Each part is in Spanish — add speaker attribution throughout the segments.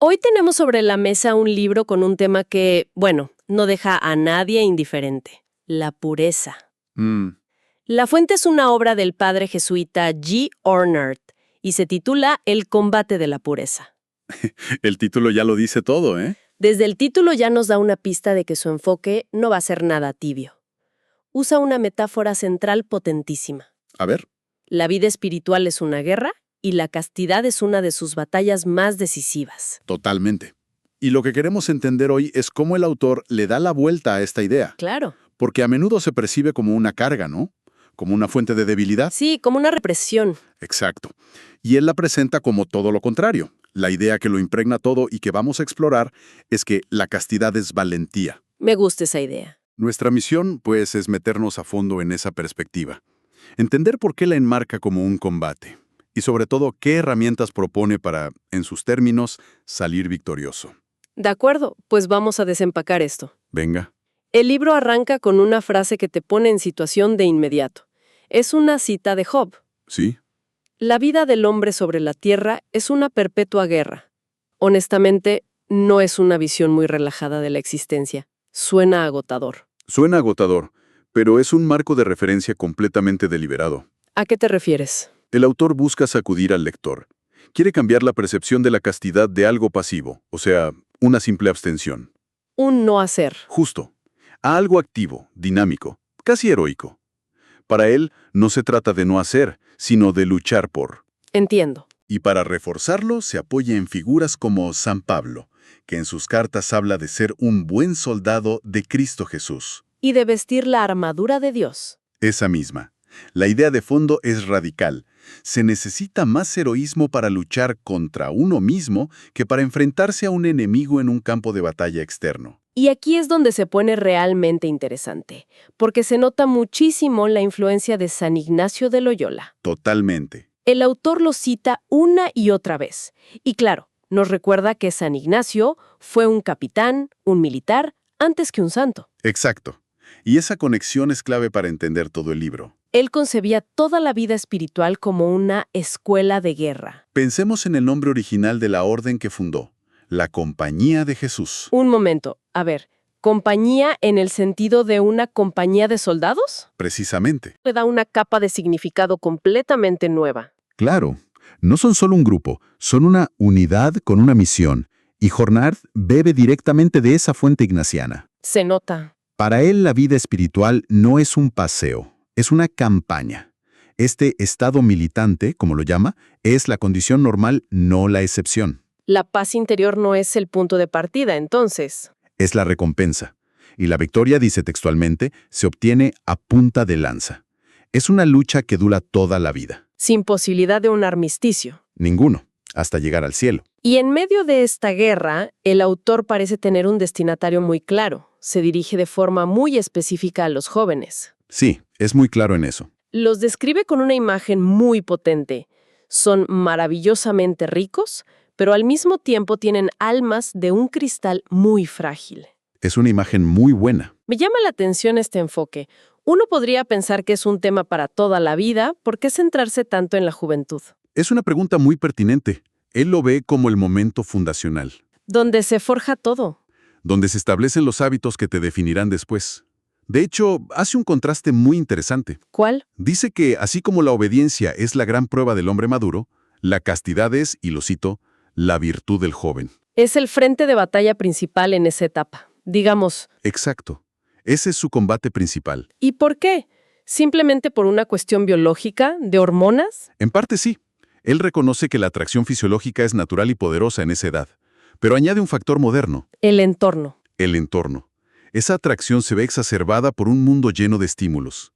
Speaker 1: Hoy tenemos sobre la mesa un libro con un tema que, bueno, no deja a nadie indiferente: la pureza. La fuente es una obra del padre jesuita G. Ornard y se titula El combate de la pureza.
Speaker 2: El título ya lo dice todo, ¿eh?
Speaker 1: Desde el título ya nos da una pista de que su enfoque no va a ser nada tibio. Usa una metáfora central potentísima.
Speaker 2: A ver.
Speaker 1: La vida espiritual es una guerra y la castidad es una de sus batallas más decisivas.
Speaker 2: Totalmente. Y lo que queremos entender hoy es cómo el autor le da la vuelta a esta idea.
Speaker 1: Claro.
Speaker 2: Porque a menudo se percibe como una carga, ¿no? Como una fuente de debilidad.
Speaker 1: Sí, como una represión.
Speaker 2: Exacto. Y él la presenta como todo lo contrario. La idea que lo impregna todo y que vamos a explorar es que la castidad es valentía.
Speaker 1: Me gusta esa idea.
Speaker 2: Nuestra misión, pues, es meternos a fondo en esa perspectiva. Entender por qué la enmarca como un combate. Y sobre todo, qué herramientas propone para, en sus términos, salir victorioso.
Speaker 1: De acuerdo, pues vamos a desempacar esto.
Speaker 2: Venga.
Speaker 1: El libro arranca con una frase que te pone en situación de inmediato. Es una cita de Job.
Speaker 2: ¿Sí?
Speaker 1: La vida del hombre sobre la tierra es una perpetua guerra. Honestamente, no es una visión muy relajada de la existencia. Suena agotador.
Speaker 2: Suena agotador, pero es un marco de referencia completamente deliberado.
Speaker 1: ¿A qué te refieres?
Speaker 2: El autor busca sacudir al lector. Quiere cambiar la percepción de la castidad de algo pasivo, o sea, una simple abstención.
Speaker 1: Un no hacer.
Speaker 2: Justo. A algo activo, dinámico, casi heroico. Para él, no se trata de no hacer, sino de luchar por.
Speaker 1: Entiendo.
Speaker 2: Y para reforzarlo, se apoya en figuras como San Pablo, que en sus cartas habla de ser un buen soldado de Cristo Jesús.
Speaker 1: Y de vestir la armadura de Dios.
Speaker 2: Esa misma. La idea de fondo es radical. Se necesita más heroísmo para luchar contra uno mismo que para enfrentarse a un enemigo en un campo de batalla externo.
Speaker 1: Y aquí es donde se pone realmente interesante, porque se nota muchísimo la influencia de San Ignacio de Loyola.
Speaker 2: Totalmente.
Speaker 1: El autor lo cita una y otra vez. Y claro, nos recuerda que San Ignacio fue un capitán, un militar, antes que un santo.
Speaker 2: Exacto. Y esa conexión es clave para entender todo el libro.
Speaker 1: Él concebía toda la vida espiritual como una escuela de guerra.
Speaker 2: Pensemos en el nombre original de la orden que fundó, la Compañía de Jesús.
Speaker 1: Un momento, a ver, ¿compañía en el sentido de una compañía de soldados?
Speaker 2: Precisamente.
Speaker 1: Le da una capa de significado completamente nueva.
Speaker 2: Claro, no son solo un grupo, son una unidad con una misión, y Hornard bebe directamente de esa fuente ignaciana.
Speaker 1: Se nota.
Speaker 2: Para él la vida espiritual no es un paseo, es una campaña. Este estado militante, como lo llama, es la condición normal, no la excepción.
Speaker 1: La paz interior no es el punto de partida, entonces.
Speaker 2: Es la recompensa. Y la victoria, dice textualmente, se obtiene a punta de lanza. Es una lucha que dura toda la vida.
Speaker 1: Sin posibilidad de un armisticio.
Speaker 2: Ninguno, hasta llegar al cielo.
Speaker 1: Y en medio de esta guerra, el autor parece tener un destinatario muy claro. Se dirige de forma muy específica a los jóvenes.
Speaker 2: Sí, es muy claro en eso.
Speaker 1: Los describe con una imagen muy potente. Son maravillosamente ricos, pero al mismo tiempo tienen almas de un cristal muy frágil.
Speaker 2: Es una imagen muy buena.
Speaker 1: Me llama la atención este enfoque. Uno podría pensar que es un tema para toda la vida. ¿Por qué centrarse tanto en la juventud?
Speaker 2: Es una pregunta muy pertinente. Él lo ve como el momento fundacional,
Speaker 1: Donde se forja todo.
Speaker 2: donde se establecen los hábitos que te definirán después. De hecho, hace un contraste muy interesante.
Speaker 1: ¿Cuál?
Speaker 2: Dice que, así como la obediencia es la gran prueba del hombre maduro, la castidad es, y lo cito, la virtud del joven.
Speaker 1: Es el frente de batalla principal en esa etapa. Digamos,
Speaker 2: Exacto. Ese es su combate principal.
Speaker 1: ¿y por qué? ¿Simplemente por una cuestión biológica, de hormonas?
Speaker 2: En parte sí. Él reconoce que la atracción fisiológica es natural y poderosa en esa edad, pero añade un factor moderno,
Speaker 1: El entorno.
Speaker 2: el entorno. Esa atracción se ve exacerbada por un mundo lleno de estímulos.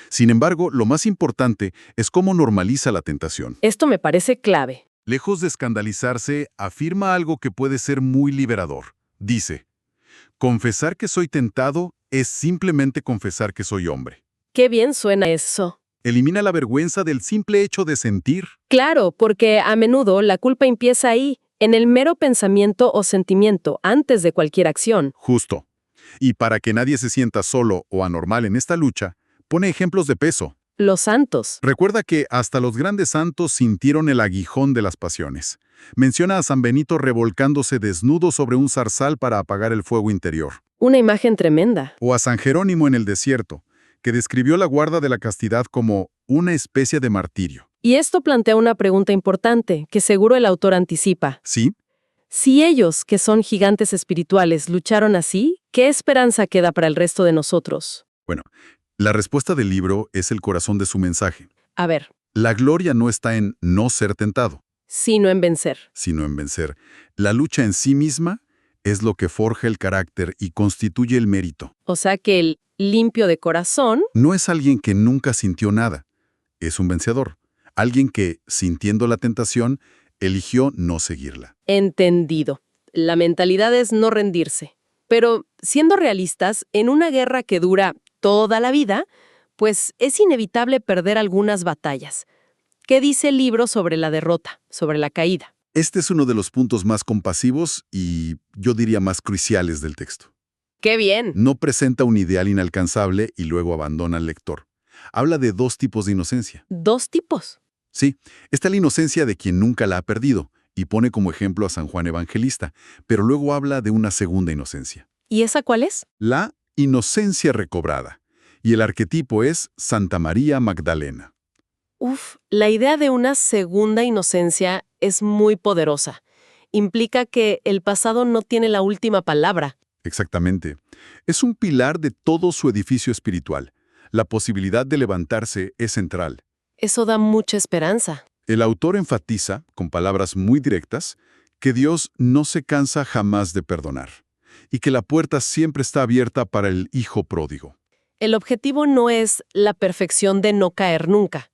Speaker 2: Sin embargo, lo más importante es cómo normaliza la tentación.
Speaker 1: Esto me parece clave.
Speaker 2: Lejos de escandalizarse, afirma algo que puede ser muy liberador. Dice, confesar que soy tentado es simplemente confesar que soy hombre.
Speaker 1: Qué bien suena eso.
Speaker 2: Elimina la vergüenza del simple hecho de sentir.
Speaker 1: Claro, porque a menudo la culpa empieza ahí, en el mero pensamiento o sentimiento, antes de cualquier acción.
Speaker 2: Justo. Y para que nadie se sienta solo o anormal en esta lucha, pone ejemplos de peso.
Speaker 1: Los santos.
Speaker 2: Recuerda que hasta los grandes santos sintieron el aguijón de las pasiones. Menciona a San Benito revolcándose desnudo sobre un zarzal para apagar el fuego interior.
Speaker 1: Una imagen tremenda.
Speaker 2: O a San Jerónimo en el desierto, que describió la guarda de la castidad como una especie de martirio.
Speaker 1: Y esto plantea una pregunta importante, que seguro el autor anticipa.
Speaker 2: ¿Sí?
Speaker 1: Si ellos, que son gigantes espirituales, lucharon así, ¿qué esperanza queda para el resto de nosotros?
Speaker 2: Bueno, la respuesta del libro es el corazón de su mensaje.
Speaker 1: A ver,
Speaker 2: La gloria no está en no ser tentado,
Speaker 1: sino en vencer.
Speaker 2: sino en vencer. La lucha en sí misma es lo que forja el carácter y constituye el mérito.
Speaker 1: O sea que el limpio de corazón,
Speaker 2: No es alguien que nunca sintió nada, es un vencedor. Alguien que, sintiendo la tentación, eligió no seguirla.
Speaker 1: entendido. La mentalidad es no rendirse. Pero, siendo realistas, en una guerra que dura toda la vida, pues es inevitable perder algunas batallas. ¿Qué dice el libro sobre la derrota, sobre la caída?
Speaker 2: Este es uno de los puntos más compasivos y, yo diría, más cruciales del texto.
Speaker 1: ¡Qué bien!
Speaker 2: No presenta un ideal inalcanzable y luego abandona al lector. Habla de dos tipos de inocencia.
Speaker 1: Dos tipos.
Speaker 2: Sí, está la inocencia de quien nunca la ha perdido, y pone como ejemplo a San Juan Evangelista, pero luego habla de una segunda inocencia.
Speaker 1: ¿Y esa cuál es?
Speaker 2: La inocencia recobrada. Y el arquetipo es Santa María Magdalena.
Speaker 1: Uf, la idea de una segunda inocencia es muy poderosa. Implica que el pasado no tiene la última palabra.
Speaker 2: Exactamente. Es un pilar de todo su edificio espiritual. La posibilidad de levantarse es central.
Speaker 1: Eso da mucha esperanza.
Speaker 2: El autor enfatiza, con palabras muy directas, que Dios no se cansa jamás de perdonar y que la puerta siempre está abierta para el hijo pródigo.
Speaker 1: El objetivo no es la perfección de no caer nunca.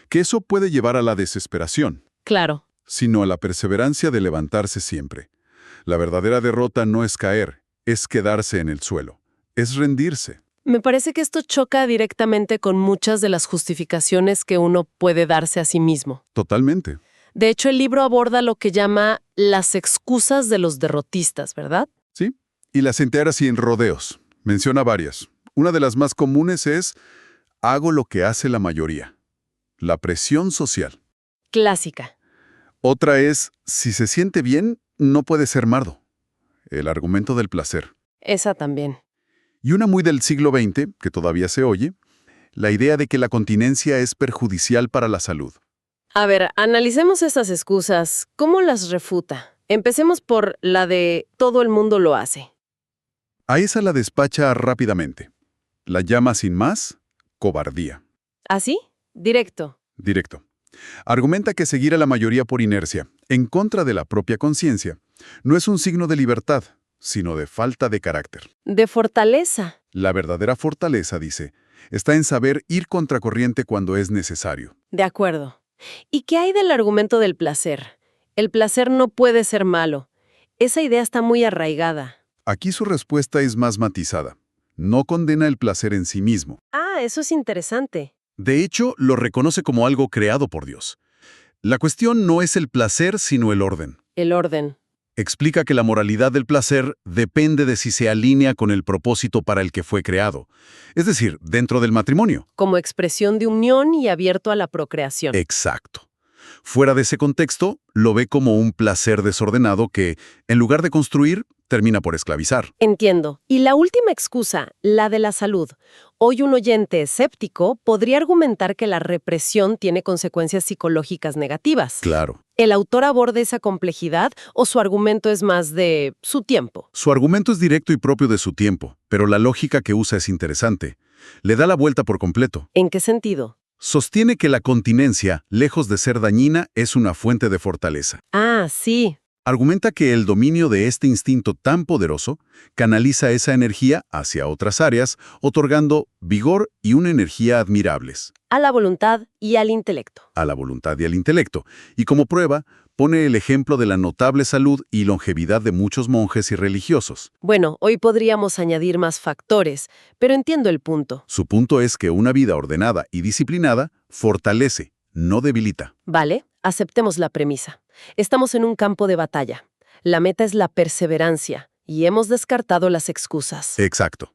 Speaker 2: Que eso puede llevar a la desesperación,
Speaker 1: Claro,
Speaker 2: sino a la perseverancia de levantarse siempre. La verdadera derrota no es caer, es quedarse en el suelo, es rendirse.
Speaker 1: me parece que esto choca directamente con muchas de las justificaciones que uno puede darse a sí mismo.
Speaker 2: Totalmente.
Speaker 1: De hecho, el libro aborda lo que llama las excusas de los derrotistas, ¿verdad?
Speaker 2: ¿Sí? Y las entera sin rodeos. Menciona varias. Una de las más comunes es, hago lo que hace la mayoría. La presión social.
Speaker 1: Clásica.
Speaker 2: Otra es, si se siente bien, no puede ser malo. El argumento del placer.
Speaker 1: Esa también.
Speaker 2: Y una muy del siglo XX, que todavía se oye, la idea de que la continencia es perjudicial para la salud.
Speaker 1: A ver, analicemos esas excusas. ¿Cómo las refuta? Empecemos por la de todo el mundo lo hace.
Speaker 2: A esa la despacha rápidamente. La llama sin más, cobardía.
Speaker 1: ¿Así? Directo.
Speaker 2: Directo. Argumenta que seguir a la mayoría por inercia, en contra de la propia conciencia, no es un signo de libertad, sino de falta de carácter.
Speaker 1: De fortaleza.
Speaker 2: La verdadera fortaleza, dice, está en saber ir contracorriente cuando es necesario.
Speaker 1: De acuerdo. ¿Y qué hay del argumento del placer? El placer no puede ser malo. Esa idea está muy arraigada.
Speaker 2: Aquí su respuesta es más matizada. No condena el placer en sí mismo.
Speaker 1: Ah, eso es interesante.
Speaker 2: De hecho, lo reconoce como algo creado por Dios. La cuestión no es el placer, sino el orden.
Speaker 1: El orden.
Speaker 2: Explica que la moralidad del placer depende de si se alinea con el propósito para el que fue creado. Es decir, dentro del matrimonio.
Speaker 1: Como expresión de unión y abierto a la procreación.
Speaker 2: Exacto. Fuera de ese contexto, lo ve como un placer desordenado que, en lugar de construir, termina por esclavizar.
Speaker 1: Entiendo. Y la última excusa, la de la salud. Hoy un oyente escéptico podría argumentar que la represión tiene consecuencias psicológicas negativas.
Speaker 2: Claro.
Speaker 1: ¿El autor aborda esa complejidad o su argumento es más de su tiempo?
Speaker 2: Su argumento es directo y propio de su tiempo, pero la lógica que usa es interesante. Le da la vuelta por completo.
Speaker 1: ¿En qué sentido?
Speaker 2: Sostiene que la continencia, lejos de ser dañina, es una fuente de fortaleza.
Speaker 1: Ah, sí.
Speaker 2: Argumenta que el dominio de este instinto tan poderoso canaliza esa energía hacia otras áreas, otorgando vigor y una energía admirables.
Speaker 1: A la voluntad y al intelecto.
Speaker 2: A la voluntad y al intelecto. Y como prueba, pone el ejemplo de la notable salud y longevidad de muchos monjes y religiosos.
Speaker 1: Bueno, hoy podríamos añadir más factores, pero entiendo el punto.
Speaker 2: Su punto es que una vida ordenada y disciplinada fortalece, no debilita.
Speaker 1: Vale, aceptemos la premisa. Estamos en un campo de batalla. La meta es la perseverancia y hemos descartado las excusas.
Speaker 2: Exacto.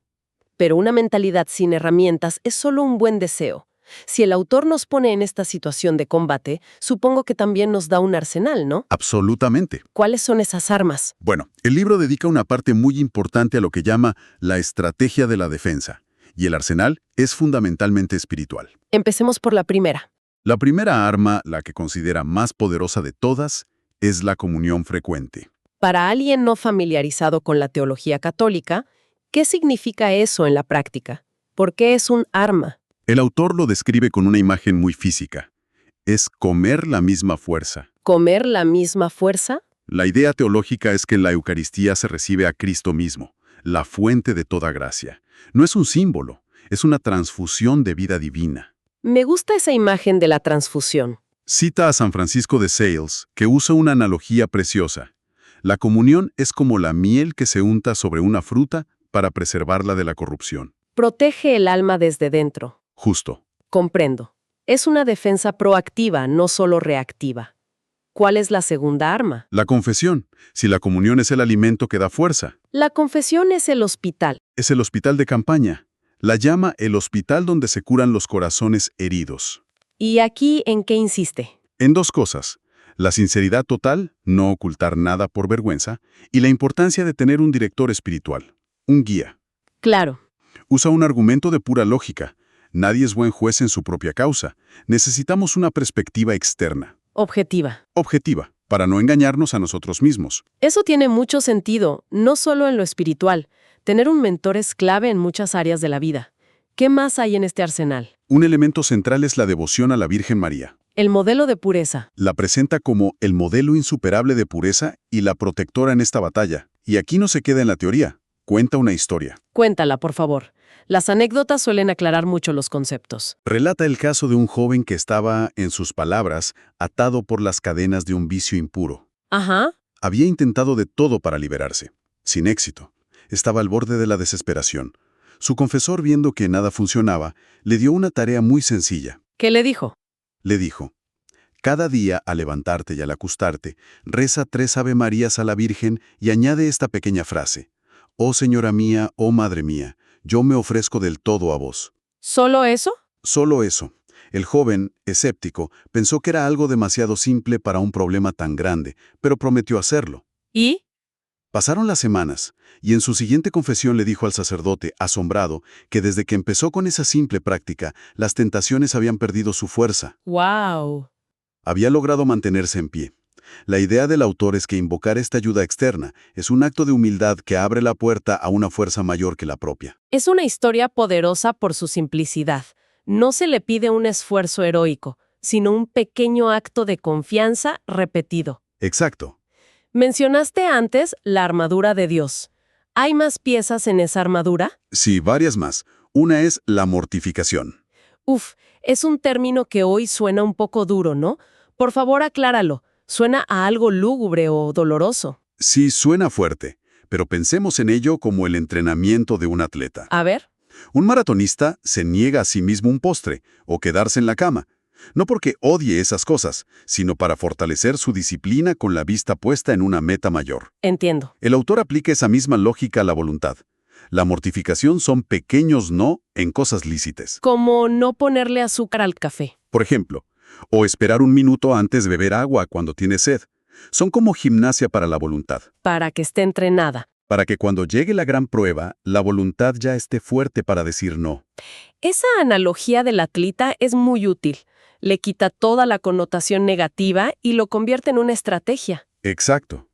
Speaker 1: Pero una mentalidad sin herramientas es solo un buen deseo. Si el autor nos pone en esta situación de combate, supongo que también nos da un arsenal, ¿no?
Speaker 2: Absolutamente.
Speaker 1: ¿Cuáles son esas armas?
Speaker 2: Bueno, el libro dedica una parte muy importante a lo que llama la estrategia de la defensa, y el arsenal es fundamentalmente espiritual.
Speaker 1: Empecemos por la primera.
Speaker 2: La primera arma, la que considera más poderosa de todas, es la comunión frecuente.
Speaker 1: Para alguien no familiarizado con la teología católica, ¿qué significa eso en la práctica? ¿Por qué es un arma?
Speaker 2: El autor lo describe con una imagen muy física. Es comer la misma fuerza.
Speaker 1: ¿Comer la misma fuerza?
Speaker 2: La idea teológica es que en la Eucaristía se recibe a Cristo mismo, la fuente de toda gracia. No es un símbolo, es una transfusión de vida divina.
Speaker 1: Me gusta esa imagen de la transfusión.
Speaker 2: Cita a San Francisco de Sales, que usa una analogía preciosa. La comunión es como la miel que se unta sobre una fruta para preservarla de la corrupción.
Speaker 1: Protege el alma desde dentro.
Speaker 2: Justo.
Speaker 1: Comprendo. Es una defensa proactiva, no solo reactiva. ¿Cuál es la segunda arma?
Speaker 2: La confesión. Si la comunión es el alimento que da fuerza.
Speaker 1: La confesión es el hospital.
Speaker 2: Es el hospital de campaña. La llama el hospital donde se curan los corazones heridos.
Speaker 1: ¿Y aquí en qué insiste?
Speaker 2: En dos cosas. La sinceridad total, no ocultar nada por vergüenza, y la importancia de tener un director espiritual, un guía.
Speaker 1: Claro.
Speaker 2: Usa un argumento de pura lógica. Nadie es buen juez en su propia causa. Necesitamos una perspectiva externa.
Speaker 1: Objetiva.
Speaker 2: Objetiva, para no engañarnos a nosotros mismos.
Speaker 1: Eso tiene mucho sentido, no solo en lo espiritual. Tener un mentor es clave en muchas áreas de la vida. ¿Qué más hay en este arsenal?
Speaker 2: Un elemento central es la devoción a la Virgen María.
Speaker 1: El modelo de pureza.
Speaker 2: La presenta como el modelo insuperable de pureza y la protectora en esta batalla. Y aquí no se queda en la teoría, cuenta una historia.
Speaker 1: Cuéntala, por favor. Las anécdotas suelen aclarar mucho los conceptos.
Speaker 2: Relata el caso de un joven que estaba, en sus palabras, atado por las cadenas de un vicio impuro.
Speaker 1: Ajá.
Speaker 2: Había intentado de todo para liberarse, sin éxito. Estaba al borde de la desesperación. Su confesor, viendo que nada funcionaba, le dio una tarea muy sencilla.
Speaker 1: ¿Qué le dijo?
Speaker 2: Le dijo: cada día, al levantarte y al acostarte, reza 3 Ave Marías a la Virgen y añade esta pequeña frase: oh Señora mía, oh Madre mía, yo me ofrezco del todo a vos.
Speaker 1: ¿Solo eso?
Speaker 2: Solo eso. El joven, escéptico, pensó que era algo demasiado simple para un problema tan grande, pero prometió hacerlo.
Speaker 1: ¿Y?
Speaker 2: Pasaron las semanas, y en su siguiente confesión le dijo al sacerdote, asombrado, que desde que empezó con esa simple práctica, las tentaciones habían perdido su fuerza.
Speaker 1: ¡Wow!
Speaker 2: Había logrado mantenerse en pie. La idea del autor es que invocar esta ayuda externa es un acto de humildad que abre la puerta a una fuerza mayor que la propia.
Speaker 1: Es una historia poderosa por su simplicidad. No se le pide un esfuerzo heroico, sino un pequeño acto de confianza repetido.
Speaker 2: Exacto.
Speaker 1: Mencionaste antes la armadura de Dios. ¿Hay más piezas en esa armadura?
Speaker 2: Sí, varias más. Una es la mortificación.
Speaker 1: Uf, es un término que hoy suena un poco duro, ¿no? Por favor, acláralo. Suena a algo lúgubre o doloroso.
Speaker 2: Sí, suena fuerte, pero pensemos en ello como el entrenamiento de un atleta.
Speaker 1: A ver.
Speaker 2: Un maratonista se niega a sí mismo un postre o quedarse en la cama, no porque odie esas cosas, sino para fortalecer su disciplina con la vista puesta en una meta mayor.
Speaker 1: Entiendo.
Speaker 2: El autor aplica esa misma lógica a la voluntad. La mortificación son pequeños no en cosas lícitas.
Speaker 1: Como no ponerle azúcar al café.
Speaker 2: Por ejemplo, o esperar un minuto antes de beber agua cuando tienes sed. Son como gimnasia para la voluntad.
Speaker 1: Para que esté entrenada.
Speaker 2: Para que cuando llegue la gran prueba, la voluntad ya esté fuerte para decir no.
Speaker 1: Esa analogía del atleta es muy útil. Le quita toda la connotación negativa y lo convierte en una estrategia.
Speaker 2: Exacto.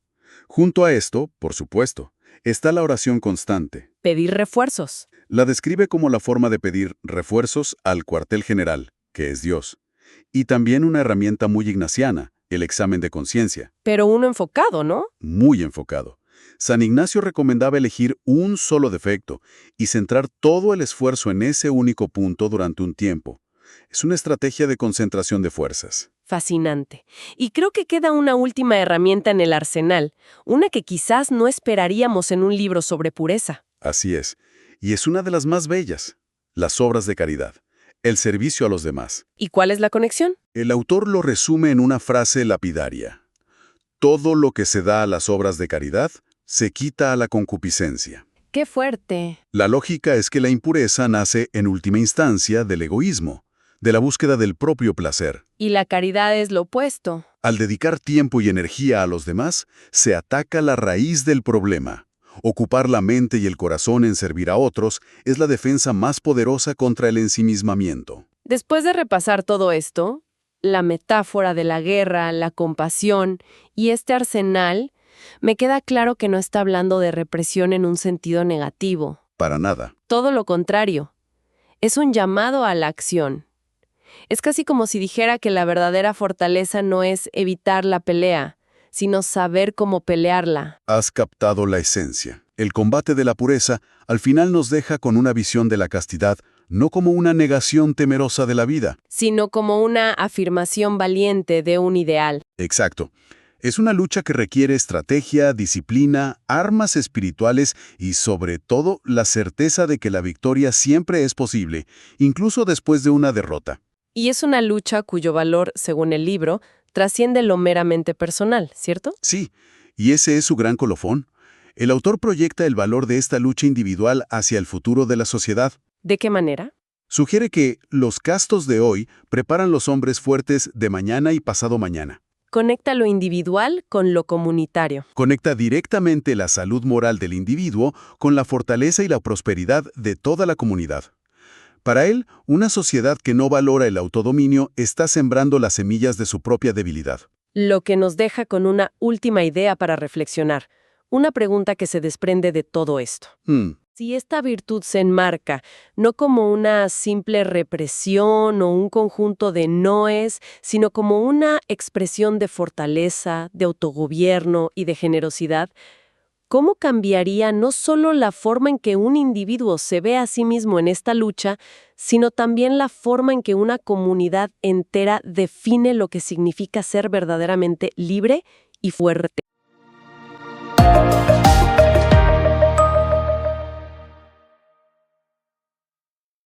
Speaker 2: Junto a esto, por supuesto, está la oración constante.
Speaker 1: Pedir refuerzos.
Speaker 2: La describe como la forma de pedir refuerzos al cuartel general, que es Dios. Y también una herramienta muy ignaciana, el examen de conciencia.
Speaker 1: Pero uno enfocado, ¿no?
Speaker 2: Muy enfocado. San Ignacio recomendaba elegir un solo defecto y centrar todo el esfuerzo en ese único punto durante un tiempo. Es una estrategia de concentración de fuerzas.
Speaker 1: Fascinante. Y creo que queda una última herramienta en el arsenal, una que quizás no esperaríamos en un libro sobre pureza.
Speaker 2: Así es. Y es una de las más bellas. Las obras de caridad. El servicio a los demás.
Speaker 1: ¿Y cuál es la conexión?
Speaker 2: El autor lo resume en una frase lapidaria. Todo lo que se da a las obras de caridad se quita a la concupiscencia.
Speaker 1: ¡Qué fuerte!
Speaker 2: La lógica es que la impureza nace en última instancia del egoísmo, de la búsqueda del propio placer.
Speaker 1: Y la caridad es lo opuesto.
Speaker 2: Al dedicar tiempo y energía a los demás, se ataca la raíz del problema. Ocupar la mente y el corazón en servir a otros es la defensa más poderosa contra el ensimismamiento.
Speaker 1: Después de repasar todo esto, la metáfora de la guerra, la compasión y este arsenal, me queda claro que no está hablando de represión en un sentido negativo.
Speaker 2: Para nada.
Speaker 1: Todo lo contrario. Es un llamado a la acción. Es casi como si dijera que la verdadera fortaleza no es evitar la pelea, sino saber cómo pelearla.
Speaker 2: Has captado la esencia. El combate de la pureza al final nos deja con una visión de la castidad, no como una negación temerosa de la vida.
Speaker 1: Sino como una afirmación valiente de un ideal.
Speaker 2: Exacto. Es una lucha que requiere estrategia, disciplina, armas espirituales y, sobre todo, la certeza de que la victoria siempre es posible, incluso después de una derrota.
Speaker 1: Y es una lucha cuyo valor, según el libro, trasciende lo meramente personal, ¿cierto?
Speaker 2: Sí, y ese es su gran colofón. El autor proyecta el valor de esta lucha individual hacia el futuro de la sociedad.
Speaker 1: ¿De qué manera?
Speaker 2: Sugiere que los castos de hoy preparan los hombres fuertes de mañana y pasado mañana.
Speaker 1: Conecta lo individual con lo comunitario.
Speaker 2: Conecta directamente la salud moral del individuo con la fortaleza y la prosperidad de toda la comunidad. Para él, una sociedad que no valora el autodominio está sembrando las semillas de su propia debilidad.
Speaker 1: Lo que nos deja con una última idea para reflexionar. Una pregunta que se desprende de todo esto. Si esta virtud se enmarca no como una simple represión o un conjunto de noes, sino como una expresión de fortaleza, de autogobierno y de generosidad, ¿cómo cambiaría no solo la forma en que un individuo se ve a sí mismo en esta lucha, sino también la forma en que una comunidad entera define lo que significa ser verdaderamente libre y fuerte?